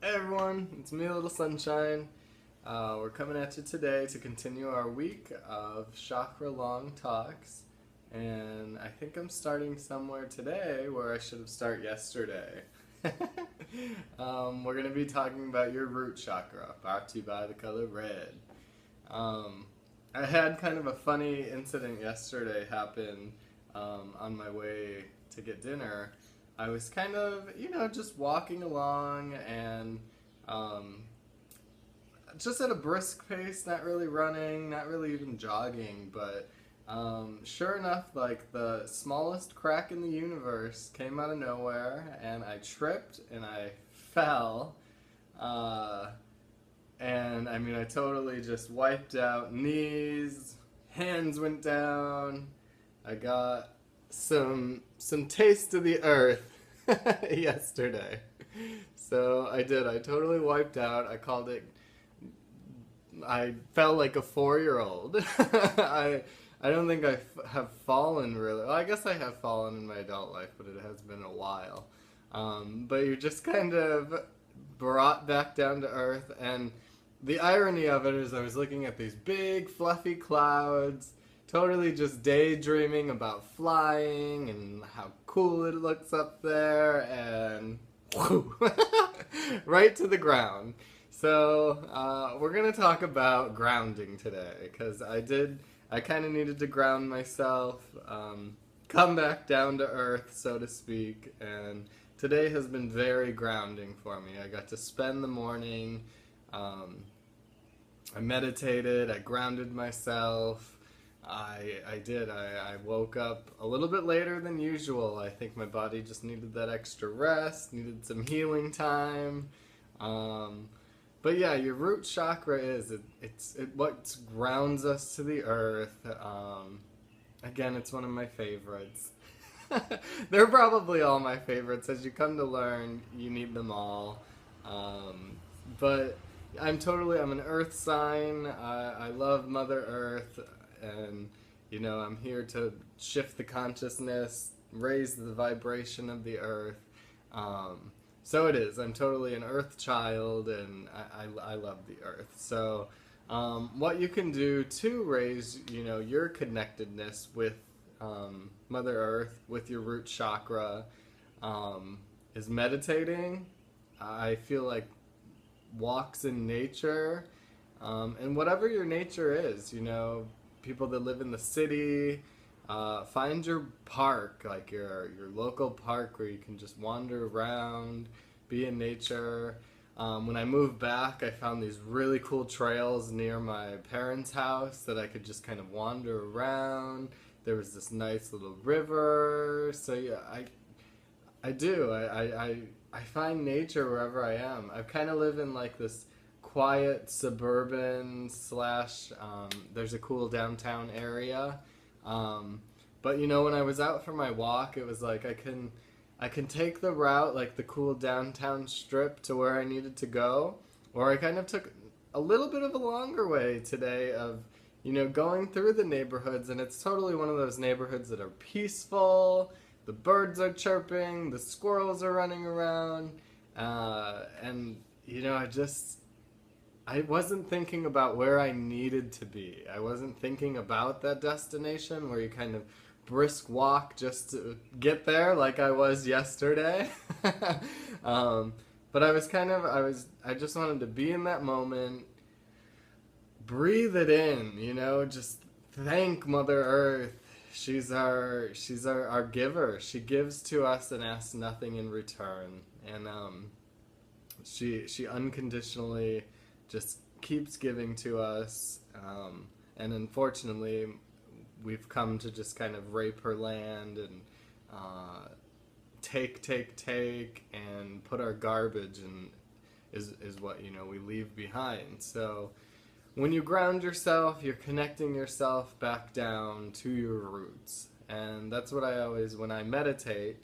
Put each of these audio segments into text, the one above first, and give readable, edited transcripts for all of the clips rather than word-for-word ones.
Hey everyone, it's me, Little Sunshine. We're coming at you today to continue our week of chakra long talks. And I think I'm starting somewhere today where I should have started yesterday. We're going to be talking about your root chakra, brought to you by the color red. Um, I had kind of a funny incident yesterday happen on my way to get dinner. I was kind of, just walking along and um, just at a brisk pace, not really running, not really even jogging, but sure enough, like the smallest crack in the universe came out of nowhere, and I tripped and I fell. Uh, and I mean, I totally just wiped out knees, hands went down. I got some taste of the earth yesterday. So I did. I totally wiped out. I called it. I felt like a 4-year-old. I don't think have fallen really. Well, I guess I have fallen in my adult life, but it has been a while. But you're just kind of brought back down to earth, and the irony of it is I was looking at these big fluffy clouds, totally just daydreaming about flying and how cool it looks up there, and whoo, right to the ground. So we're gonna talk about grounding today because I kind of needed to ground myself, come back down to earth, so to speak, and today has been very grounding for me. I got to spend the morning. I meditated. I grounded myself. I did. I woke up a little bit later than usual. I think my body just needed that extra rest, needed some healing time. Um, but yeah, your root chakra is it's what grounds us to the earth. Again, it's one of my favorites. They're probably all my favorites. As you come to learn, you need them all. But I'm an earth sign. I love Mother Earth, and I'm here to shift the consciousness, raise the vibration of the earth. So it is. I'm totally an earth child, and I love the earth. So what you can do to raise, your connectedness with Mother Earth, with your root chakra, is meditating. I feel like walks in nature, and whatever your nature is, people that live in the city, find your park, like your local park where you can just wander around, be in nature. When I moved back, I found these really cool trails near my parents' house that I could just kind of wander around. There was this nice little river, so yeah, I do. I find nature wherever I am. I kind of live in like this quiet suburban slash. There's a cool downtown area, but when I was out for my walk, it was like I can take the route, like the cool downtown strip, to where I needed to go, or I kind of took a little bit of a longer way today of going through the neighborhoods, and it's totally one of those neighborhoods that are peaceful. The birds are chirping, the squirrels are running around, and I wasn't thinking about where I needed to be. I wasn't thinking about that destination where you kind of brisk walk just to get there, like I was yesterday. But I just wanted to be in that moment, breathe it in, just thank Mother Earth. She's our giver. She gives to us and asks nothing in return. And she unconditionally just keeps giving to us. And unfortunately, we've come to just kind of rape her land and take, and put our garbage and is what we leave behind. So when you ground yourself, you're connecting yourself back down to your roots. And that's what I always, when I meditate,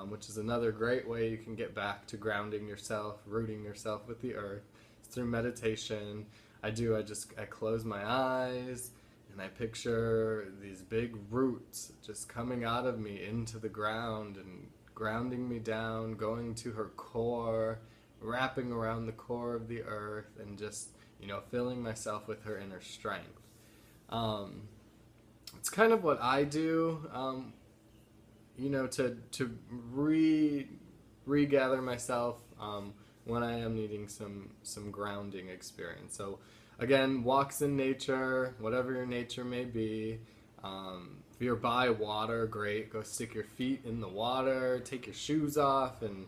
which is another great way you can get back to grounding yourself, rooting yourself with the earth, it's through meditation. I close my eyes and I picture these big roots just coming out of me into the ground and grounding me down, going to her core, wrapping around the core of the earth and just, filling myself with her inner strength. It's kind of what I do, to regather myself when I am needing some grounding experience. So again, walks in nature, whatever your nature may be. If you're by water, great. Go stick your feet in the water, take your shoes off, and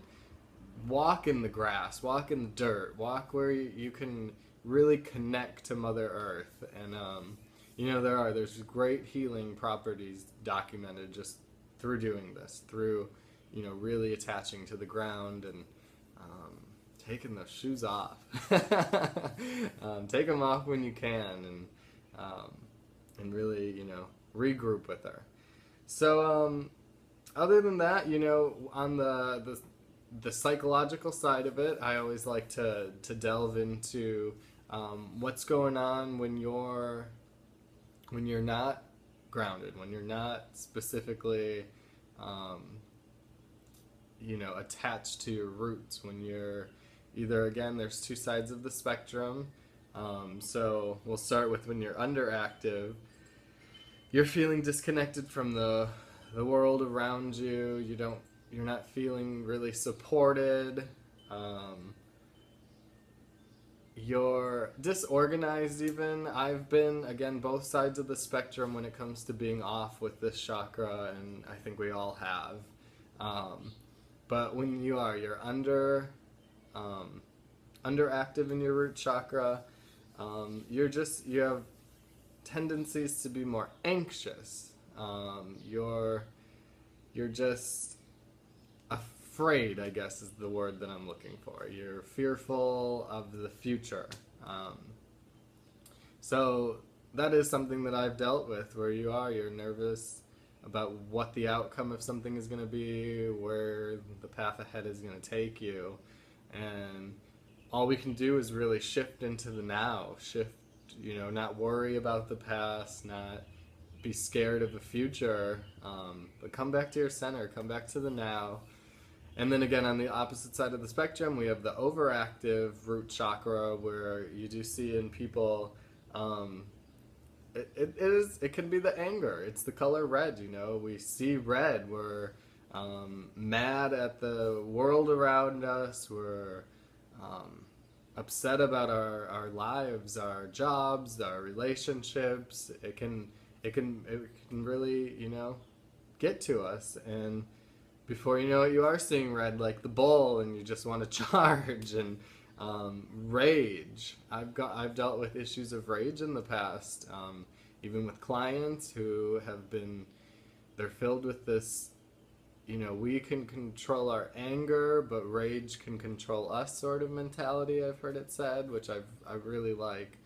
walk in the grass, walk in the dirt, walk where you can really connect to Mother Earth. And there's great healing properties documented just through doing this, through really attaching to the ground and taking those shoes off. Take them off when you can, and really regroup with her. So other than that, on the psychological side of it, I always like to delve into what's going on when you're not grounded, when you're not specifically attached to your roots, when you're either, again, there's two sides of the spectrum. So we'll start with when you're underactive. You're feeling disconnected from the world around you. You're not feeling really supported. You're disorganized even. I've been, again, both sides of the spectrum when it comes to being off with this chakra, and I think we all have. But when you're underactive in your root chakra, you have tendencies to be more anxious. You're just afraid, I guess is the word that I'm looking for. You're fearful of the future. So that is something that I've dealt with, where you're nervous about what the outcome of something is going to be, where the path ahead is going to take you. And all we can do is really shift into the now, not worry about the past, not be scared of the future, but come back to your center, come back to the now. And then again, on the opposite side of the spectrum, we have the overactive root chakra, where you do see in people, it can be the anger. It's the color red, we see red. We're mad at the world around us. We're upset about our lives, our jobs, our relationships. It can really, get to us. And before you know it, you are seeing red like the bull, and you just want to charge. And rage. I've dealt with issues of rage in the past, even with clients who they're filled with this, we can control our anger, but rage can control us sort of mentality, I've heard it said, which I really like.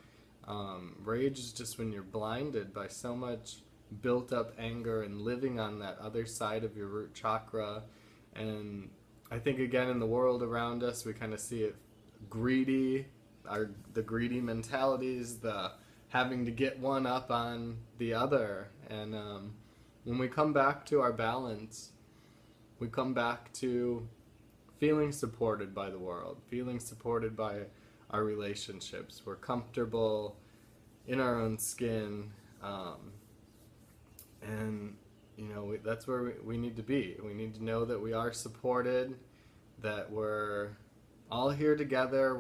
Rage is just when you're blinded by so much built up anger and living on that other side of your root chakra. And I think, again, in the world around us, we kind of see it greedy, the greedy mentalities, the having to get one up on the other. And when we come back to our balance, we come back to feeling supported by the world, feeling supported by our relationships. We're comfortable in our own skin, and that's where we need to be. We need to know that we are supported, that we're all here together.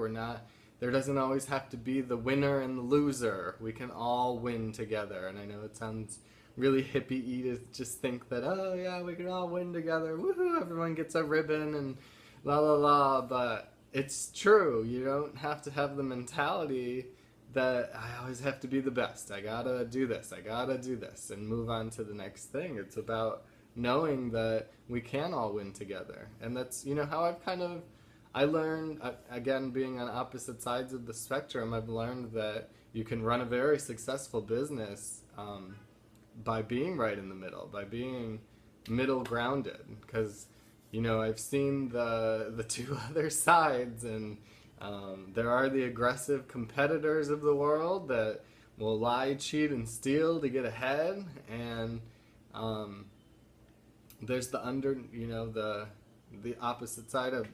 There doesn't always have to be the winner and the loser. We can all win together. And I know it sounds really hippie-y to just think that, oh yeah, we can all win together. Woohoo, everyone gets a ribbon and la la la. But it's true. You don't have to have the mentality that I always have to be the best. I gotta do this. I gotta do this and move on to the next thing. It's about knowing that we can all win together. And that's, how I learned, again, being on opposite sides of the spectrum, I've learned that you can run a very successful business by being right in the middle, by being middle grounded. Because, I've seen the two other sides, and there are the aggressive competitors of the world that will lie, cheat, and steal to get ahead. And there's the opposite side of,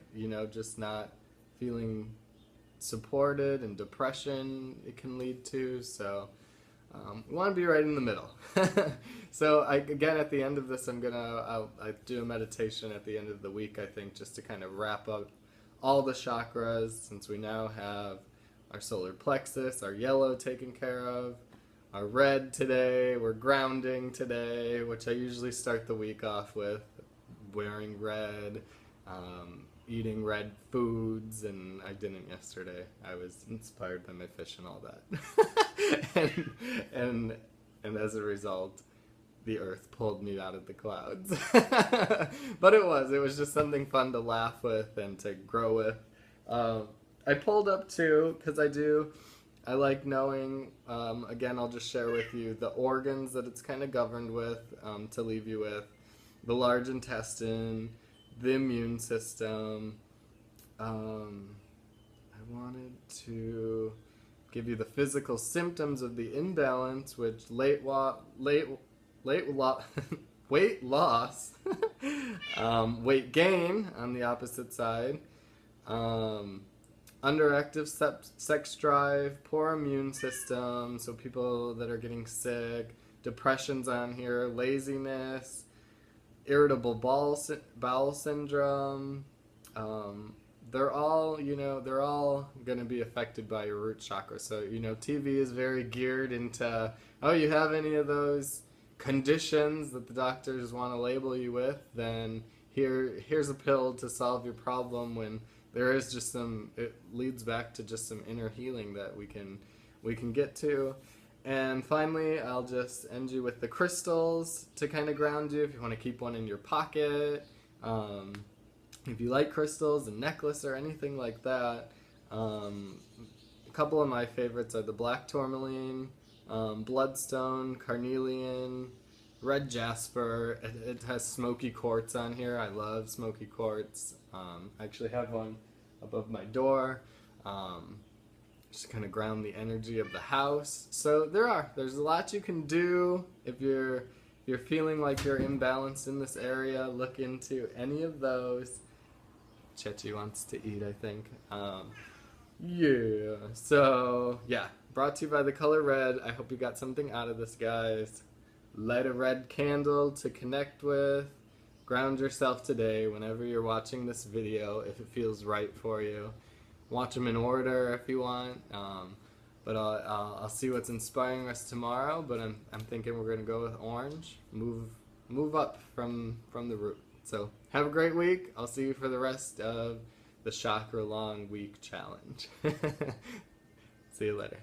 just not feeling supported, and depression it can lead to. So we want to be right in the middle. So again, at the end of this, I do a meditation at the end of the week, I think, just to kind of wrap up all the chakras, since we now have our solar plexus, our yellow taken care of, our red today, we're grounding today, which I usually start the week off with, wearing red, eating red foods, and I didn't yesterday. I was inspired by my fish and all that. and as a result, the earth pulled me out of the clouds. But it was just something fun to laugh with and to grow with. I pulled up too, because I like knowing, again, I'll just share with you the organs that it's kind of governed with, to leave you with. The large intestine, the immune system. I wanted to give you the physical symptoms of the imbalance, which weight loss, weight gain on the opposite side, underactive sex drive, poor immune system, so people that are getting sick, depression's on here, laziness, irritable bowel syndrome. They're all going to be affected by your root chakra. So, TV is very geared into, oh, you have any of those conditions that the doctors want to label you with, then here's a pill to solve your problem, when there is just it leads back to just some inner healing that we can get to. And finally, I'll just end you with the crystals to kind of ground you if you want to keep one in your pocket. If you like crystals, a necklace or anything like that. A couple of my favorites are the black tourmaline, bloodstone, carnelian, red jasper. It has smoky quartz on here. I love smoky quartz. I actually have one above my door. Just kind of ground the energy of the house. So there's a lot you can do if you're feeling like you're imbalanced in this area. Look into any of those. Chechi wants to eat, I think. Yeah. So yeah, brought to you by the color red. I hope you got something out of this, guys. Light a red candle to connect with. Ground yourself today whenever you're watching this video, if it feels right for you. Watch them in order if you want, but I'll see what's inspiring us tomorrow. But I'm thinking we're gonna go with orange. Move up from the root. So have a great week. I'll see you for the rest of the chakra long week challenge. See you later.